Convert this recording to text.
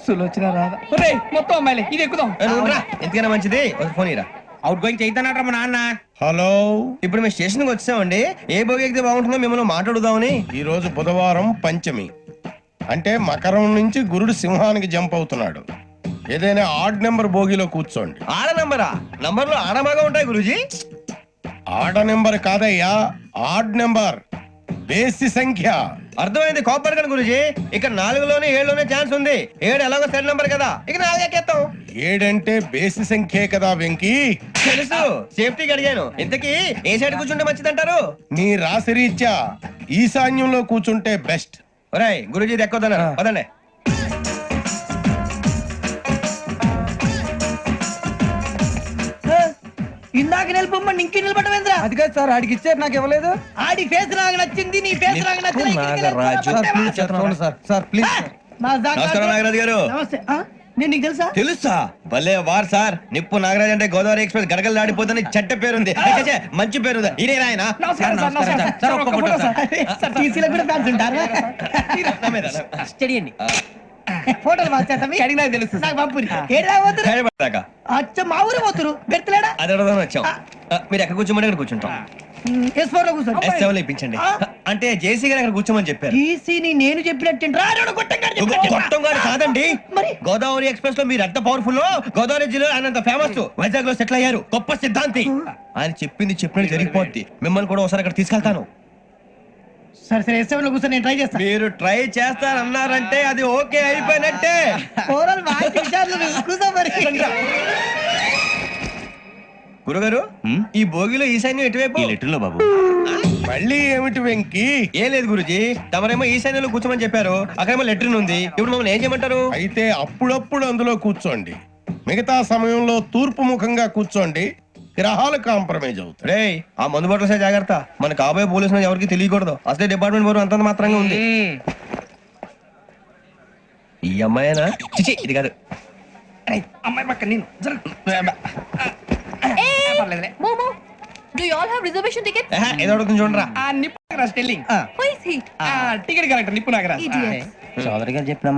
సులోచన రాదా ఒరే మొత్తం అమ్మాయిలే ఇది ఎక్కుదాం. ఎందుకైనా మంచిది ఒక ఫోన్ ఇరా. అవుట్ గోయింగ్ చేద్దానట్రా మా నాన్న. హలో, ఇప్పుడు మేము స్టేషన్కి వచ్చామండి. ఏ బోగి ఎక్కితే బాగుంటుందో మిమ్మల్ని మాట్లాడుదామని. ఈ రోజు బుధవారం పంచమి, అంటే మకరం నుంచి గురుడు సింహానికి జంప్ అవుతున్నాడు. ఏదైనా ఆడ్ నెంబర్ బోగిలో కూర్చోండి. ఆడ నంబరా? నంబర్లు ఆడమాగా ఉంటాయి గురూజీ. ఆడ నెంబర్ కాదయ్యా, ఆడ్ నెంబర్, బేసి సంఖ్య. అర్థమైంది, కాపర్ కానీ గురూజీ. ఇక్కడ 4లోనే 7లోనే ఛాన్స్ ఉంది. 7 ఎలాగో సరి నంబర్ కదా, ఇక 4 ఎక్కేస్తాం. 7 అంటే బేసి సంఖ్యే కదా వెంకీ. తెలుసు, సేఫ్టీకి అడిగాను. ఇంతకీ ఏ సైడ్ కూర్చుంటే మంచిదంటారు? నీ రాశి రీత్యా ఈశాన్యంలో కూర్చుంటే బెస్ట్. ఒరేయ్ గురూజీ దెక్కొద్దన్నారు, పదండి. ఇందాక నిలబొమ్మని ఇంకే నిలబడమేంద్రా? అది కాదు సార్, ఆడికి ఇచ్చారు నాకు ఇవ్వలేదు. ఆడి ఫేస్ నాకు నచ్చింది, నీ ఫేస్ నాకు నచ్చింది. Sir please. నమస్కారం నాగరాజు గారు. నమస్తే. నేను నీకు తెలుసా? తెలుసా? భలే వార్ సార్. నిప్పు నాగరాజ్ అంటే గోదావరి ఎక్స్ప్రెస్ గడగలు దాడిపోతుంది చెడ్డ పేరుంది. మంచి పేరు ఇదే ఆయన. టీసీలో కూడా ఫ్యాన్స్ ఉంటారు. స్టడీ అండి. ఫోటోలు మార్చేస్తాం. నాకు తెలుసు. నాకు పంపుని అచ్చ మా ఊరు పోతురు పెడతలేడా? అది అడగదామని వచ్చాం. మీరు ఎక్కడ కూర్చోమని అక్కడ కూర్చుంటాం. S4 లో కూర్చోండి. S7 ఇప్పించండి. అంటే జేసీ గారు అక్కడ కూర్చోమని చెప్పారు. టీసీని నేను చెప్పినట్టు గొట్టం గారు కాదండి, మరి గోదావరి ఎక్స్ప్రెస్ లో మీరు ఎంత పవర్ఫుల్. గోదావరి జిల్లా ఆయన ఫేమస్. వైజాగ్ లో సెటిల్ అయ్యారు. గొప్ప సిద్ధాంతి. ఆయన చెప్పింది చెప్పినట్టు జరిగిపోద్ది. మిమ్మల్ని కూడా ఒకసారి అక్కడ తీసుకెళ్తాను. సరే సరే S7 లో కూర్చొని నేను ట్రై చేస్తాను. మీరు ట్రై చేస్తారన్నారంటే అది ఓకే అయిపోయినట్టే. గురుగారు, ఈ భోగిలో ఈశాన్యం ఎటువైపు? లెటర్లో బాబు. మళ్ళీ ఏమిటి వెంకీ? ఏం లేదు గురుజీ, తమరేమో ఈశాన్యంలో కూర్చోమని చెప్పారు. అక్కడేమో లెటర్ ఉంది. ఇప్పుడు మమ్మల్ని ఏం చేయమంటారు? అయితే అప్పుడప్పుడు అందులో కూర్చోండి, మిగతా సమయంలో తూర్పు ముఖంగా కూర్చోండి. గ్రహాలు కాంప్రమైజ్ అవుతాయి. రే, ఆ మందు బాటలసే జాగ్రత్త. మన కాబోయే పోలీసులు ఎవరికి తెలియకూడదు. అసలే డిపార్ట్మెంట్ బోరు అంతంత మాత్రంగా ఉంది. ఈ అమ్మాయినా? చిచి, ఇది కాదు. అమ్మాయి పక్క నేను. Momo, do you all have reservation tickets? ఏదో అడుగుతుంది చూడరా. నిప్పు Nagaraj telling. Who is he? Ticket correct నిప్పు నాగరాజ్. Idiot. సోదరి గారు చెప్పిన